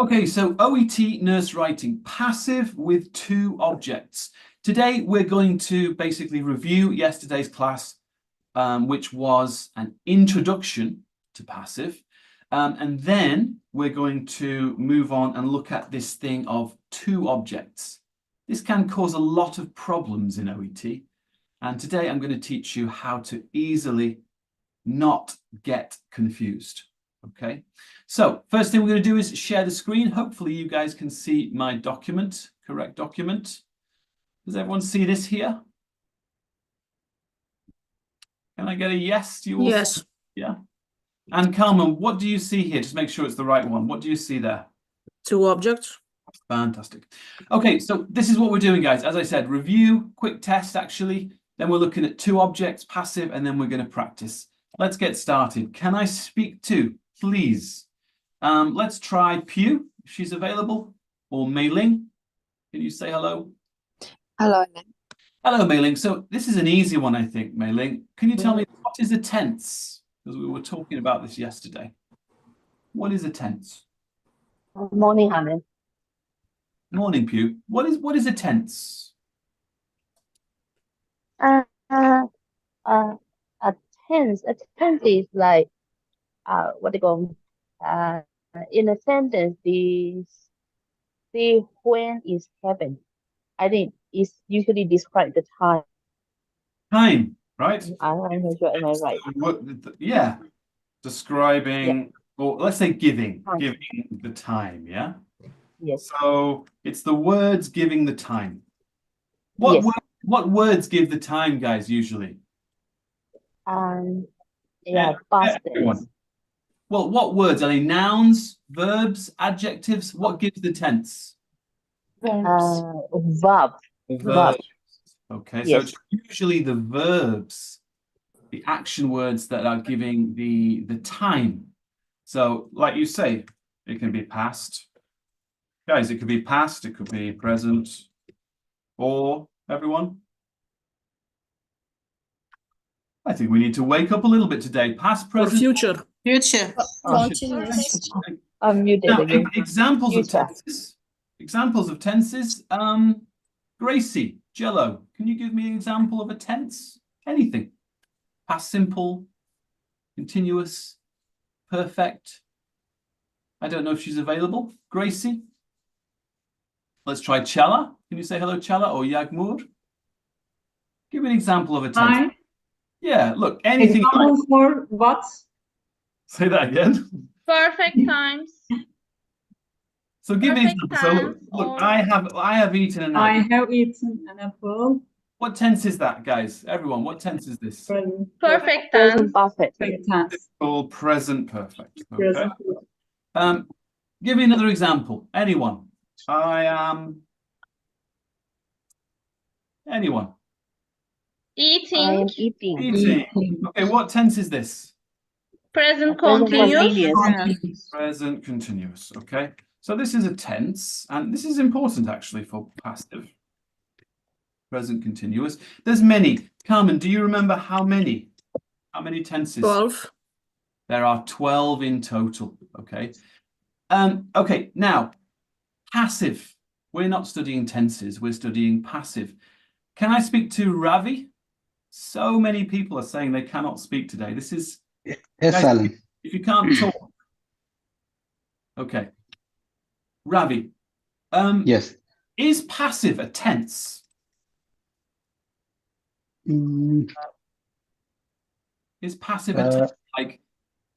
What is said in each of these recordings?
Okay, so OET nurse writing, passive with two objects. Today we're going to basically review yesterday's class, which was an introduction to passive. And then we're going to move on and look at this thing of two objects. This can cause a lot of problems in OET. And today I'm going to teach you how to easily not get confused. Okay, so first thing we're going to do is share the screen. Hopefully you guys can see my document, correct document. Does everyone see this here? Can I get a yes? Do you all Yes. see? Yeah. And Carmen, what do you see here? Just make sure it's the right one. What do you see there? Two objects. Fantastic. Okay, so this is what we're doing, guys. As I said, review, quick test, actually. Then we're looking at two objects, passive, and then we're going to practice. Let's get started. Can I speak to, please? Let's try Pew, if she's available, or Mei Ling. Can you say hello? Hello. Hello, Mei Ling. So this is an easy one, I think, Mei Ling. Can you tell me what is a tense? Because we were talking about this yesterday. What is a tense? Morning, Alain. Morning, Pew. What is a tense? A tense. A tense is like what they call in a sentence the when is happened. I think it's usually describe the time. Time, right? I'm not sure am I right. Yeah, describing, or let's say giving Time. giving the time, yeah? Yes. So it's the words giving the time. What Yes. what words give the time, guys, usually? Yeah, past Everyone. tense. Well, what words? Are they nouns, verbs, adjectives? What gives the tense? Verb. Verbs. Okay, so Yes. it's usually the verbs, the action words that are giving the time. So, like you say, it can be past. Guys, it could be past, it could be present, or everyone. I think we need to wake up a little bit today. Past, Or present, future. Future. Continuous. Now, I'm muted again. examples of Future. tenses. Examples of tenses. Gracie, Jello, can you give me an example of a tense? Anything. Past simple, continuous, perfect. I don't know if she's available. Gracie? Let's try Chella. Can you say hello, Chella, or Yagmur? Give me an example of a tense. Hi. Yeah, look, anything. Example for what? Say that again. Perfect times. So give me an Perfect example. So tense look, or- I have eaten an I apple. have eaten an apple. What tense is that, guys? Everyone, what tense is this? Present. Perfect Present tense. perfect. Perfect tense. It's called present perfect. Okay. Present. Give me another example. Anyone? I am. Anyone? I Eating. am eating. Eating. Okay, what tense is this? Present Present continuous. continuous. Present continuous. Okay. So this is a tense, and this is important actually for passive. Present continuous. There's many. Carmen, do you remember how many? How many tenses? 12. There are 12 in total. Okay. Okay, now passive. We're not studying tenses, we're studying passive. Can I speak to Ravi? So many people are saying they cannot speak today. This is Yes, guys, Alain. if you can't talk. Okay. Ravi. Yes. Is passive a tense? Mm, Is passive a tense? Like,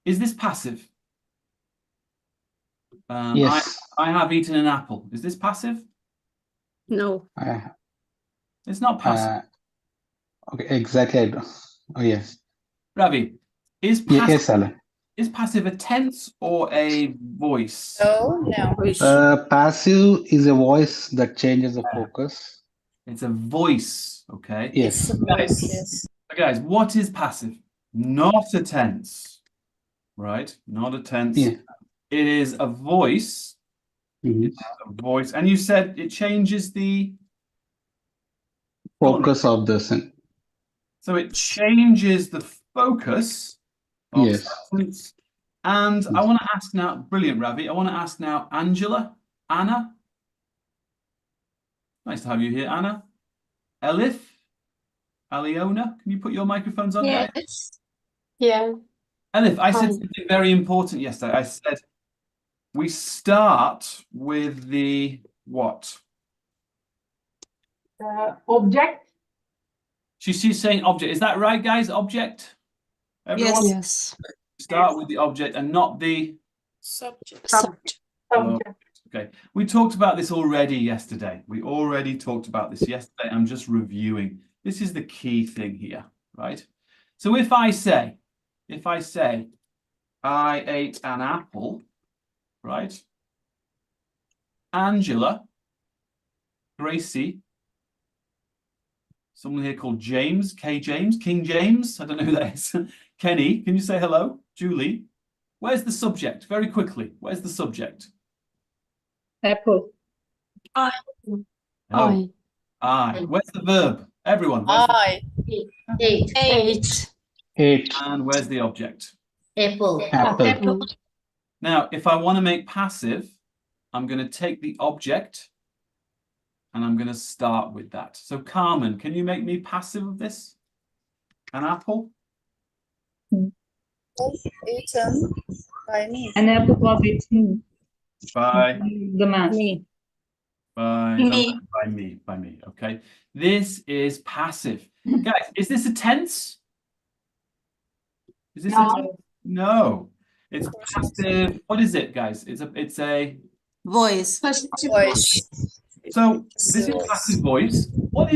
is this passive? yes. I have eaten an apple. Is this passive? No. It's not passive. Okay, exactly. Oh, yes. Ravi, is Yes, Alain. passive a tense or a voice? No. Voice. Passive is a voice that changes the focus. It's a voice, okay? Yes. Guys, what is passive? Not a tense, right? Not a tense. Yeah. It is a voice. Mhm. It's a voice. And you said it changes the Focus of the sentence. So it changes the focus of Yes. sentence And I want to ask now, brilliant, Ravi. I want to ask now, Angela, Anna. Nice to have you here, Anna. Elif, Aliona, can you put your microphones on, guys? Yes. Yeah. Elif, I said Hi. something very important yesterday. I said we start with the what? Object. She's saying object. Is that right, guys? Object? Everyone? Yes. Start with the object and not the... Subject. Subject. Okay. We talked about this already yesterday. We already talked about this yesterday. I'm just reviewing. This is the key thing here, right? So if I say, I ate an apple, right? Angela, Gracie, someone here called James, King James, I don't know who that is. Kenny, can you say hello? Julie, where's the subject? Very quickly, where's the subject? Apple. Oh, I. Where's the verb? Everyone, where's the... Eight. 8. And where's the object? Apple. Apple. Now, if I want to make passive, I'm going to take the object and I'm going to start with that. So Carmen, can you make me passive of this? An apple? Eaten by me. An apple was eaten By the man. Me. Me. by me. Okay. This is passive. Guys, is this a tense? Is this a No. tense? No. It's passive. What is it, guys? It's a Voice. so this is passive voice. What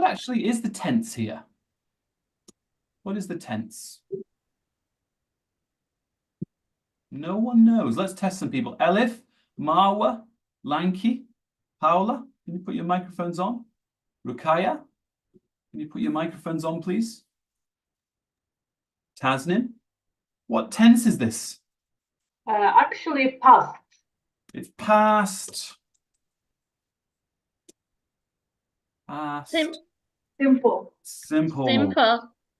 actually is the tense here? What is the tense? No one knows. Let's test some people. Elif, Marwa, Lanky, Paula, can you put your microphones on? Rukaya, can you put your microphones on, please? Tasnim, what tense is this? Actually, past. It's past. Past. Simple. Simple.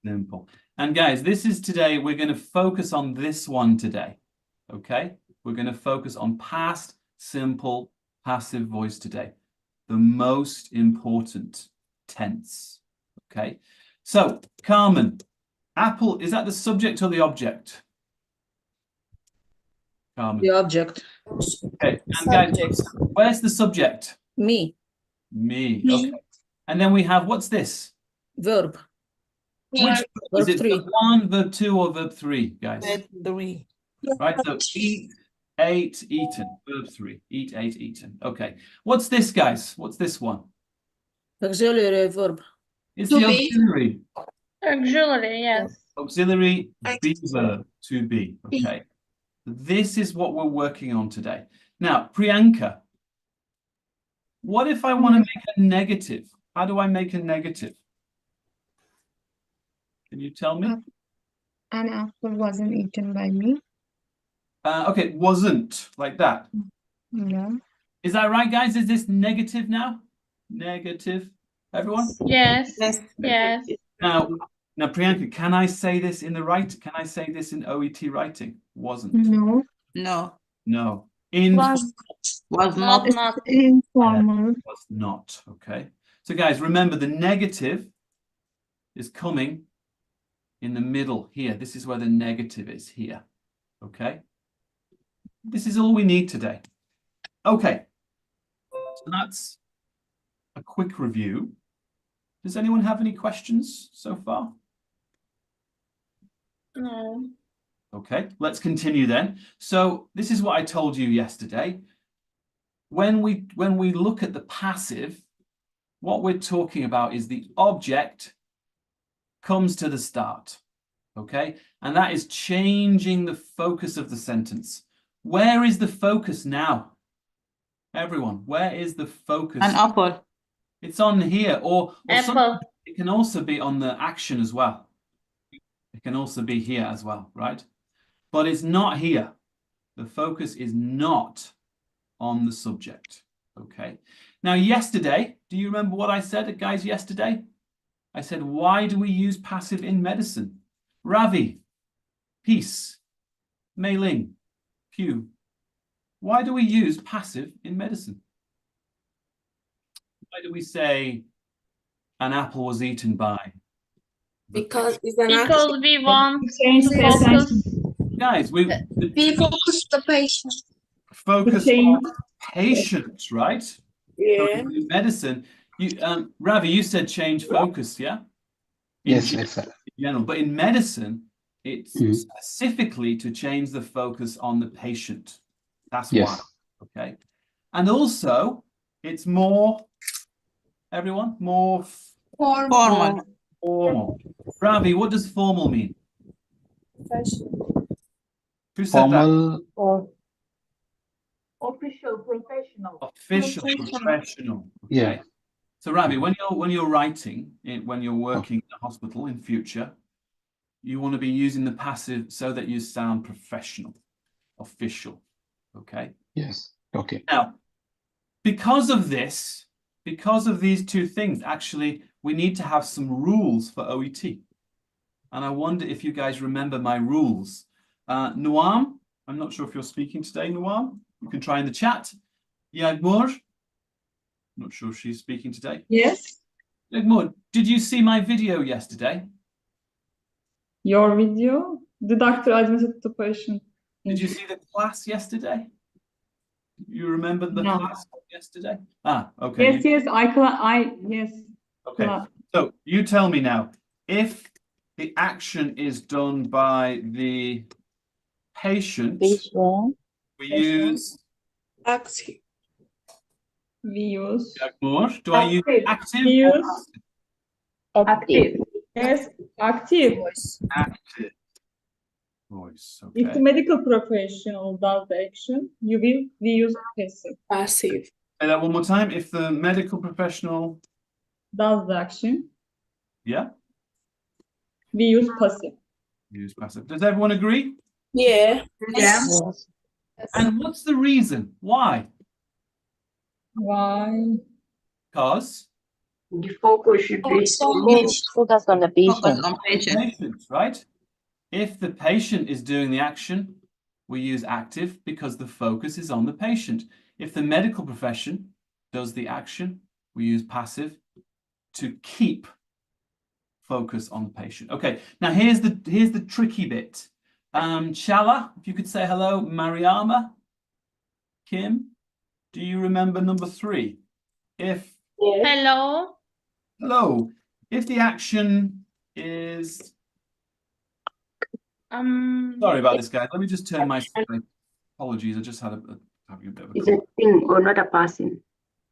Simple. And guys, this is today, we're going to focus on this one today. Okay? We're going to focus on past, simple, passive voice today. The most important tense. Okay? So, Carmen, apple, is that the subject or the object? Carmen. The object. Okay. And guys, where's the subject? Me. Me. Okay. And then we have, what's this? Verb. Which is Verb it? 3. Verb 1, verb 2, or verb 3, guys? Three. Right, so eat, ate, eaten. Verb 3. Eat, ate, eaten. Okay. What's this, guys? What's this one? Auxiliary verb. It's To the be. auxiliary. Auxiliary, yes. Auxiliary be verb, to be. Okay. This is what we're working on today. Now, Priyanka, what if I want to make a negative? How do I make a negative? Can you tell me? An apple wasn't eaten by me. Okay, wasn't, like that. No. Is that right, guys? Is this negative now? Negative. Everyone? Yes. Yes. Now, Priyanka, can I say this in the right? Can I say this in OET writing? Wasn't. No. No. No. Was Not. informal. Was not. Okay. So, guys, remember the negative is coming in the middle here. This is where the negative is here. Okay. This is all we need today. Okay. So that's a quick review. Does anyone have any questions so far? No. Okay, let's continue then. So this is what I told you yesterday. When we look at the passive, what we're talking about is the object comes to the start. Okay, and that is changing the focus of the sentence. Where is the focus now? Everyone, where is the focus? An apple. It's on here, or Apple. it can also be on the action as well. It can also be here as well, right? But it's not here. The focus is not on the subject, okay? Now, yesterday, do you remember what I said, guys, yesterday? I said, why do we use passive in medicine? Ravi, peace. Mei Ling, Q. Why do we use passive in medicine? Why do we say an apple was eaten by? Because it's an act. Because we want Change to the focus. sentence. Guys, We focus the patient. focus change. on patients, right? So Yeah. in medicine, you Ravi, you said change focus, yeah? In Yes, yes, sir. general, but in medicine, it's Mhm. specifically to change the focus on the patient. That's Yes. why. Okay. And also, it's more, everyone, more Formal. formal. Ravi, what does formal mean? Who said that? Formal, Or Official, professional. Official, professional. yeah. Okay. So Ravi, when you're writing, when you're working in a hospital in future, you want to be using the passive so that you sound professional, official. Okay. Yes. Okay. Now, because of this, because of these two things, actually, we need to have some rules for OET. And I wonder if you guys remember my rules. Noam, I'm not sure if you're speaking today, Noam. You can try in the chat. Yagmur, not sure if she's speaking today. Yes. Yagmur, did you see my video yesterday? Your video. The doctor admitted the patient. Did you see the class yesterday? You remember the No. class yesterday? Ah, okay. Yes, yes. Yes. Okay. Class. So you tell me now, if the action is done by the patient, patient. we use Active. We use more. Do I use active We or use Active. yes, active. Voice. active voice? If Okay. the medical professional does the action, we use passive. Passive. Say that one more time. If the medical professional, Does the action, yeah, we use passive. use passive. Does everyone agree? Yeah. Yes. And what's the reason? Why? Why? Because The focus should be Focus on the patient. Focus on patient. patient, right? If the patient is doing the action, we use active because the focus is on the patient. If the medical profession does the action, we use passive to keep focus on the patient. Okay, now here's the tricky bit. Shala, if you could say hello. Mariama, Kim, do you remember number 3? Hello. Hello. If the action is, sorry about this, guys. Let me just turn my screen. Apologies, I just had a bit of a It's a thing or not a person.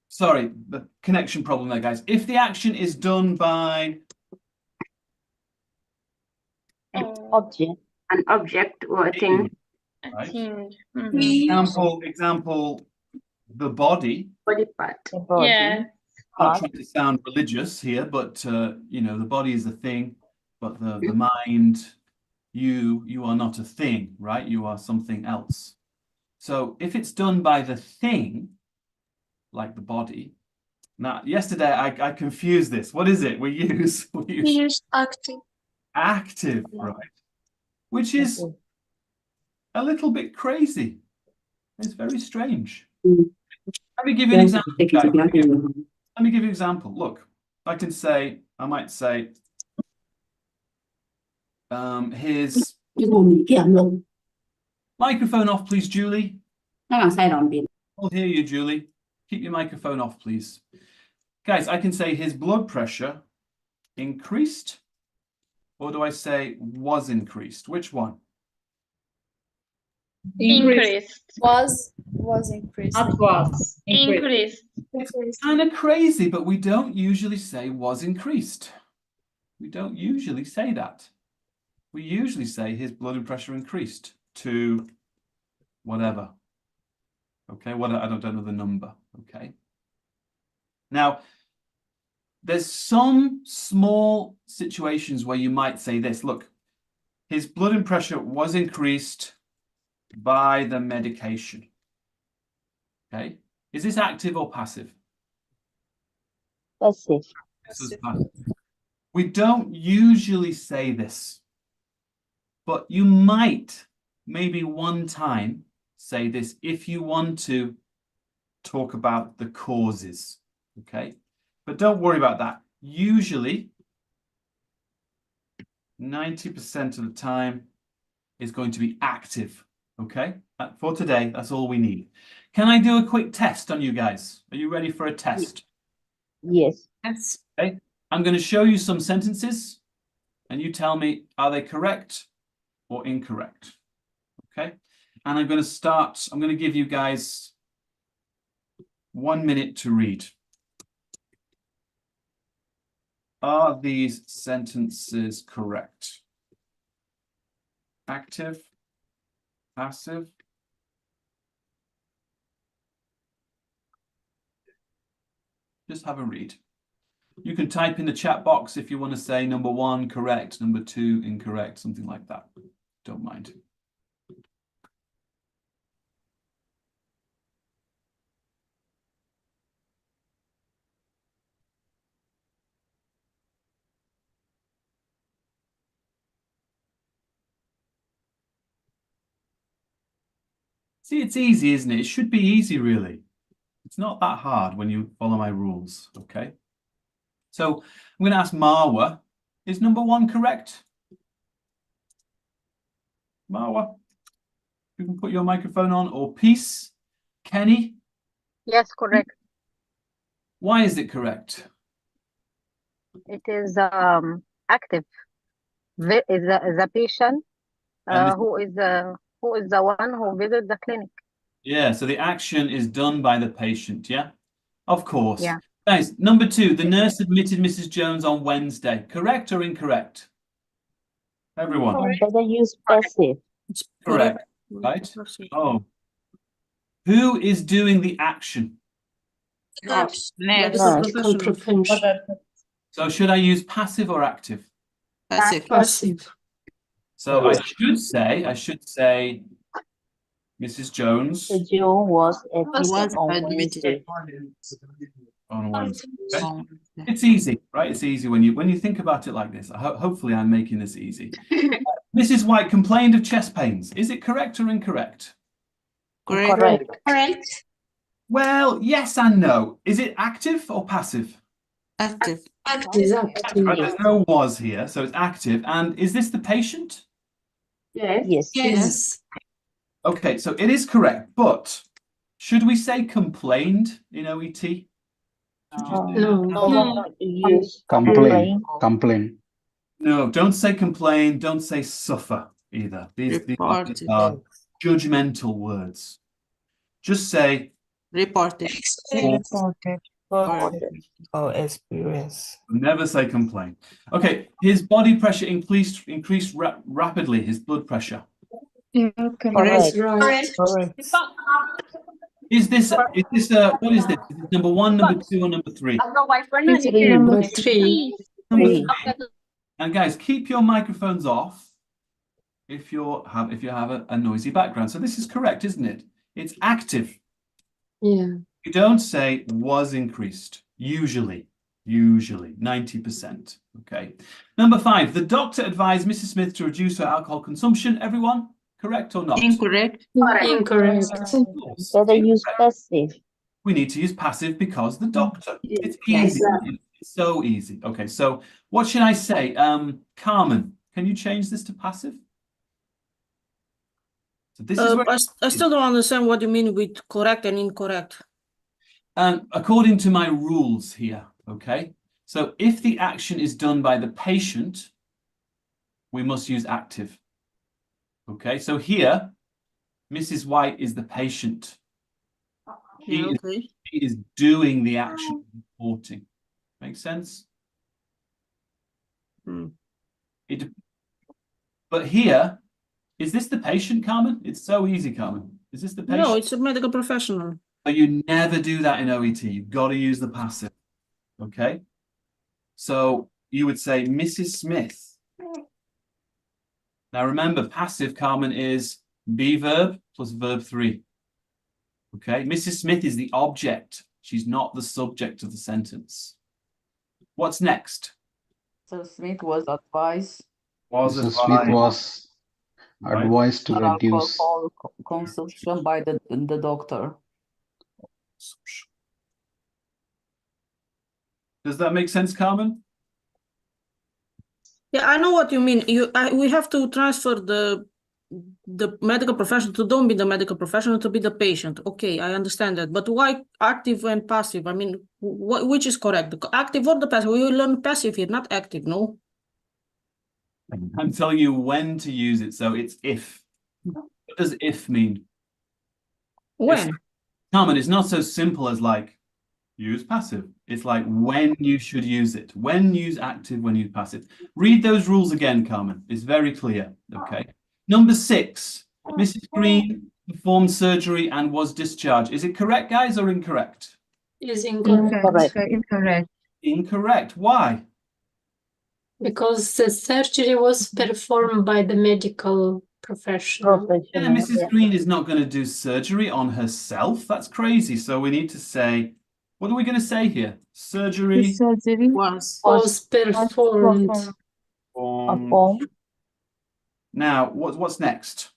sorry, the connection problem there, guys. If the action is done by Object. An object or a thing. right? Mhm. Example, the body. Body part. The body. Yeah. Not Part. trying to sound religious here, but you know, the body is a thing, but the mind, you are not a thing, right? You are something else. So if it's done by the thing, like the body. Now, yesterday I confused this. What is it? We use Active. active, right? Which is a little bit crazy. It's very strange. Let me give you an example, guys. Let me give you an example. Look, I might say, his microphone off, please, Julie. I'll hear you, Julie. Keep your microphone off, please. Guys, I can say his blood pressure increased, or do I say was increased? Which one? Increased. Was increased. Not was. Increased. It's kind of crazy, but we don't usually say was increased. We don't usually say that. We usually say his blood pressure increased to whatever. Okay, I don't know the number. Okay. Now, there's some small situations where you might say this. Look, his blood pressure was increased by the medication. Okay. Is this active or passive? Passive. This is passive. We don't usually say this, but you might maybe one time say this if you want to talk about the causes, okay? But don't worry about that. Usually, 90% of the time is going to be active, okay? For today, that's all we need. Can I do a quick test on you guys? Are you ready for a test? Yes. Yes. Okay. I'm going to show you some sentences, and you tell me, are they correct or incorrect? Okay. And I'm going to give you guys 1 minute to read. Are these sentences correct? Active, passive. Just have a read. You can type in the chat box if you want to say number 1 correct, number 2 incorrect, something like that. Don't mind. See, it's easy, isn't it? It should be easy, really. It's not that hard when you follow my rules, okay? So I'm going to ask Marwa, is number 1 correct? Marwa, you can put your microphone on, or Peace, Kenny, Yes, correct. why is it correct? It is active. Is the patient And who is the one who visits the clinic. yeah, so the action is done by the patient, yeah? Of course. Yeah. Guys, number 2, the nurse admitted Mrs. Jones on Wednesday. Correct or incorrect? Everyone. Better use passive. Correct. Right? Oh. Who is doing the action? Nurse. Medical professional. So should I use passive or active? Passive. So I should say Mrs. Jones The Joe was Was admitted on admitted. Wednesday. on Wednesday. Okay? It's easy, right? It's easy when you think about it like this. Hopefully I'm making this easy. Mrs. White complained of chest pains. Is it correct or incorrect? Correct. Correct. Well, yes and no. Is it active or passive? Active. Right, there's no was here, so it's active. And is this the patient? Yes. Yes. Okay, so it is correct, but should we say complained in OET? Should you say No. Use Complain. no, don't say complain, don't say suffer either. These Reported. are judgmental words. Just say Reported. Reported. or experience. never say complain. Okay, his body pressure increased rapidly, his blood pressure. Yeah, Correct. Correct. Is this what is this? Is this number 1, number 2, or number 3? Number three. Three. And guys, keep your microphones off if you have a noisy background. So this is correct, isn't it? It's active. Yeah. You don't say was increased. Usually 90%. Okay. Number 5, the doctor advised Mrs. Smith to reduce her alcohol consumption. Everyone, correct or not? Incorrect. Incorrect. Better use passive. We need to use passive because the doctor. It's easy. It's so easy. Okay, so what should I say? Carmen, can you change this to passive? So this is where I still don't understand what you mean with correct and incorrect. according to my rules here, okay? So if the action is done by the patient, we must use active. Okay, so here, Mrs. White is the patient. Yeah, okay. She is doing the action, reporting. Makes sense? But here, is this the patient, Carmen? It's so easy, Carmen. Is this the patient? No, it's a medical professional. But you never do that in OET. You've got to use the passive. Okay? So you would say Mrs. Smith. Now remember, passive, Carmen, is be verb plus verb 3. Okay? Mrs. Smith is the object. She's not the subject of the sentence. What's next? So Smith was advised. Was Mrs. Smith Advice to reduce. For consultation by the doctor. Does that make sense, Carmen? Yeah, I know what you mean. We have to transfer the medical professional to don't be the medical professional to be the patient. Okay, I understand that. But why active and passive? I mean, which is correct? The active or the passive? We will learn passive here, not active, no? I'm telling you when to use it. So it's if. What does if mean? When? Carmen, it's not so simple as like use passive. It's like when you should use it. When use active, when use passive. Read those rules again, Carmen. It's very clear. Okay. Number 6. Mrs. Green performed surgery and was discharged. Is it correct, guys, or incorrect? Is incorrect. Incorrect. Incorrect. Why? Because the surgery was performed by the medical professional. Yeah, Mrs. Green is not going to do surgery on herself. That's crazy. So we need to say, what are we going to say here? Surgery Was performed. Now, what's next?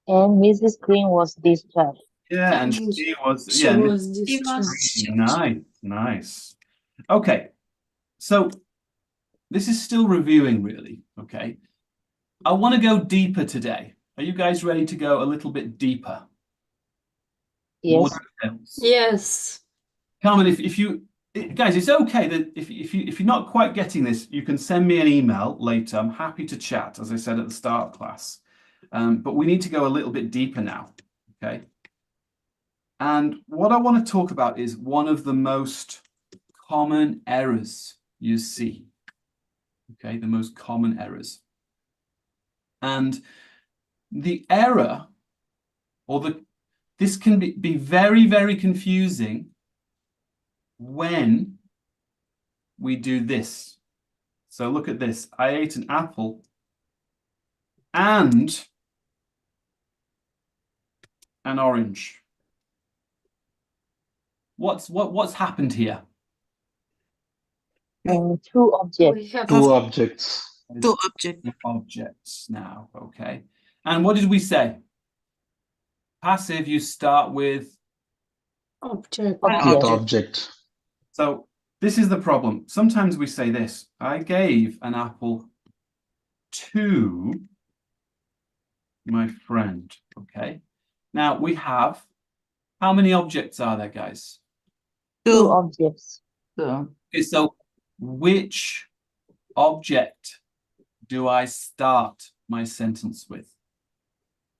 And Mrs. Green was discharged. Yeah, and she was. She Yeah, was Mrs. discharged. Nice. Okay, so this is still reviewing, really. Okay, I want to go deeper today. Are you guys ready to go a little bit deeper? Yes. Yes. Carmen, if you guys, it's okay that if you're not quite getting this, you can send me an email later. I'm happy to chat, as I said at the start of class. But we need to go a little bit deeper now. Okay. And what I want to talk about is one of the most common errors you see. Okay, the most common errors. And the error, or this can be very, very confusing when we do this. So look at this. I ate an apple and an orange. What's happened here? Two objects. Two objects. Two objects. Objects now, okay. And what did we say? Passive, you start with Object. With object. So this is the problem. Sometimes we say this. I gave an apple to my friend. Okay. Now we have, how many objects are there, guys? Two objects. Okay, so which object do I start my sentence with?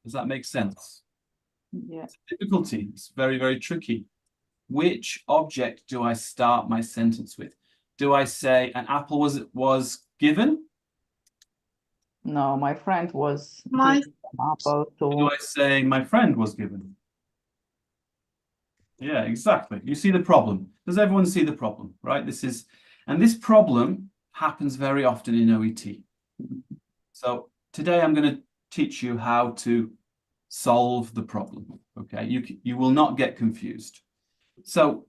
Does that make sense? Yeah. It's a difficulty. It's very, very tricky. Which object do I start my sentence with? Do I say an apple was given? No, my friend was My- given an apple Do to. I say my friend was given? Yeah, exactly. You see the problem. Does everyone see the problem, right? And this problem happens very often in OET. So today I'm going to teach you how to solve the problem. Okay, you will not get confused. So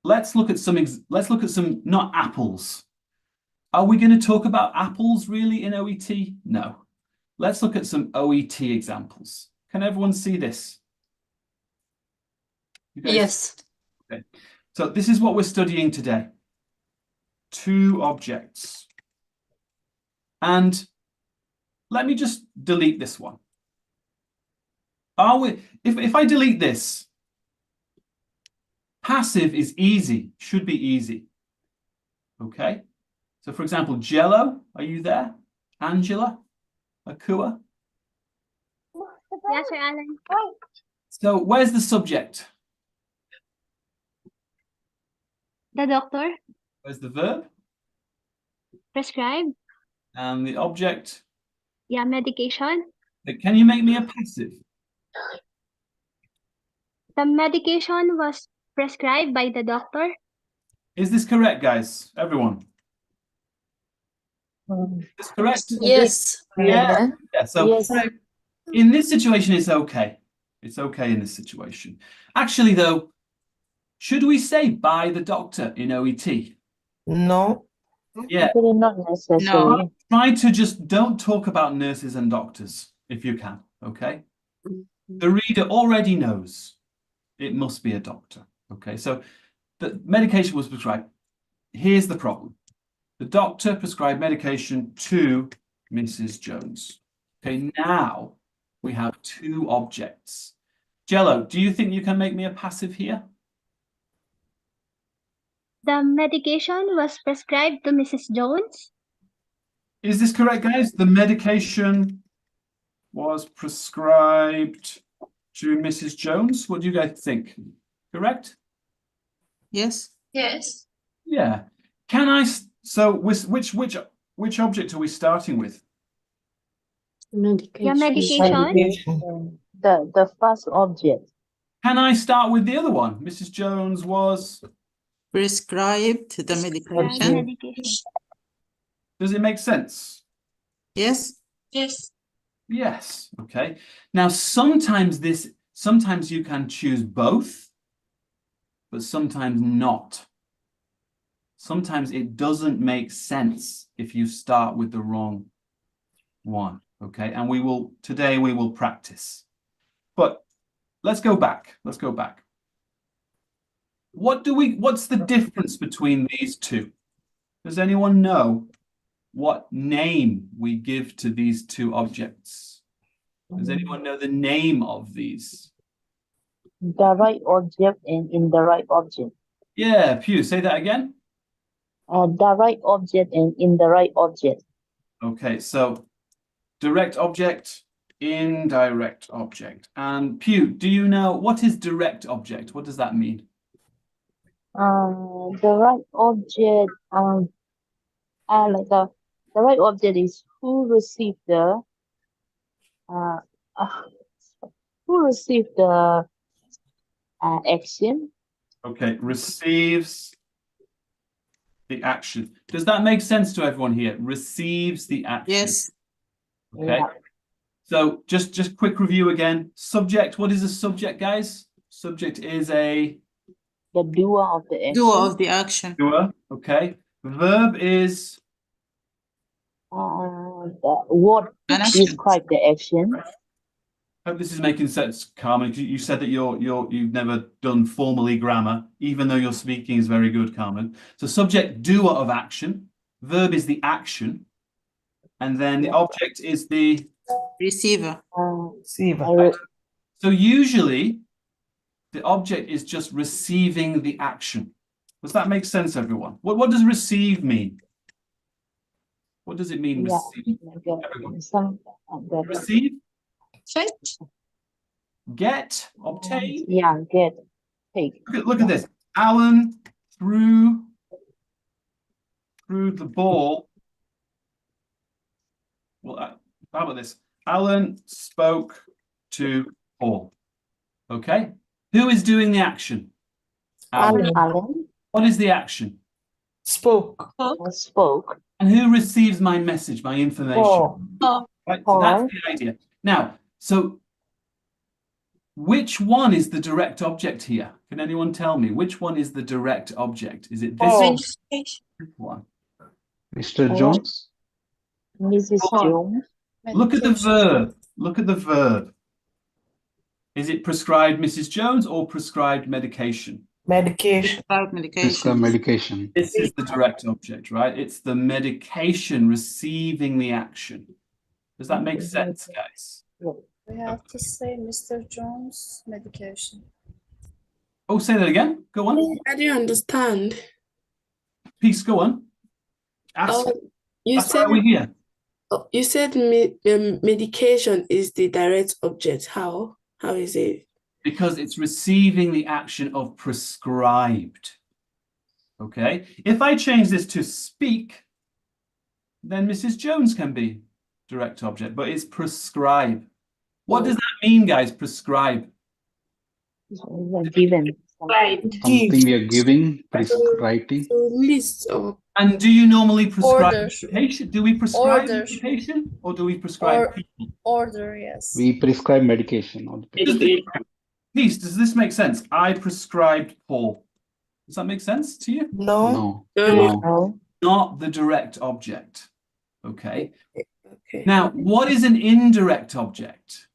let's look at some not apples. Are we going to talk about apples really in OET? No. Let's look at some OET examples. Can everyone see this? You guys- Yes. Okay. So this is what we're studying today. Two objects. And let me just delete this one. If I delete this, passive is easy, should be easy. Okay? So for example, Jello, are you there? Angela? Akua? Yes, Sir Alain. So where's the subject? The doctor Where's the verb? prescribed. And the object? Yeah, medication. Can you make me a passive? The medication was prescribed by the doctor. Is this correct, guys? Everyone? Is this correct? Yes. Yeah. So Yes. in this situation, it's okay. It's okay in this situation. Actually, though, should we say by the doctor in OET? No. Yeah. Actually, not necessary. Try to just don't talk about nurses and doctors. if you can, okay? The reader already knows it must be a doctor, okay? So the medication was prescribed. Here's the problem. The doctor prescribed medication to Mrs. Jones. Okay, now we have two objects. Jello, do you think you can make me a passive here? The medication was prescribed to Mrs. Jones. Is this correct, guys? The medication was prescribed to Mrs. Jones. What do you guys think? Correct? Yes. Yes. Yeah. Can I? So which object are we starting with? The Medication. medication. The first object. Can I start with the other one? Mrs. Jones was. Prescribed the medication. Medication. Does it make sense? Yes. Yes. Yes. Okay. Now sometimes you can choose both, but sometimes not. Sometimes it doesn't make sense if you start with the wrong one. Okay. And today we will practice. But let's go back. Let's go back. What's the difference between these two? Does anyone know what name we give to these two objects? Does anyone know the name of these? The right object and indirect object. Yeah, Pew, say that again. The right object and indirect object. Okay, so direct object, indirect object. And Pew, do you know what is direct object? What does that mean? The right object, the right object is who received the action. Okay, receives the action. Does that make sense to everyone here? Receives the action. Yes. Okay. Yeah. So just quick review again. Subject, what is a subject, guys? Subject is the doer of the action. Doer of the action. doer. Okay. Verb is What describe the action. I hope this is making sense, Carmen. You said that you've never done formally grammar, even though your speaking is very good, Carmen. So subject, doer of action. Verb is the action. And then the object is the Receiver. Receiver. So usually the object is just receiving the action. Does that make sense, everyone? What does receive mean? What does it mean, receive? Receive? Get, obtain. Yeah, get, take. Look at this. Alan threw the ball. Well, how about this? Alan spoke to Paul. Okay. Who is doing the action? Alan. What is the action? Spoke. Spoke. And who receives my message, my information? Paul. Right, so that's the idea. Now, so which one is the direct object here? Can anyone tell me which one is the direct object? Is it this one? Mr. Jones? Mrs. Jones. Look at the verb. Look at the verb. Is it prescribed Mrs. Jones or prescribed medication? Medication. Prescribed medication. This is the direct object, right? It's the medication receiving the action. Does that make sense, guys? We have to say Mr. Jones' medication. Oh, say that again. Go on. I didn't understand. Peace, go on. Ask. You That's why we're here. You said medication is the direct object. How? How is it? Because it's receiving the action of prescribed. Okay. If I change this to speak, then Mrs. Jones can be direct object, but it's prescribe. What does that mean, guys? Prescribe. Given. Something we are giving, prescribing. List of And do you normally prescribe Orders. medication? Do we prescribe Orders. medication or do we prescribe people? Order, yes. We prescribe medication. Or Peace, does this make sense? I prescribed Paul. Does that make sense to you? No. No. Not the direct object. Okay. Okay. Now, what is an indirect object?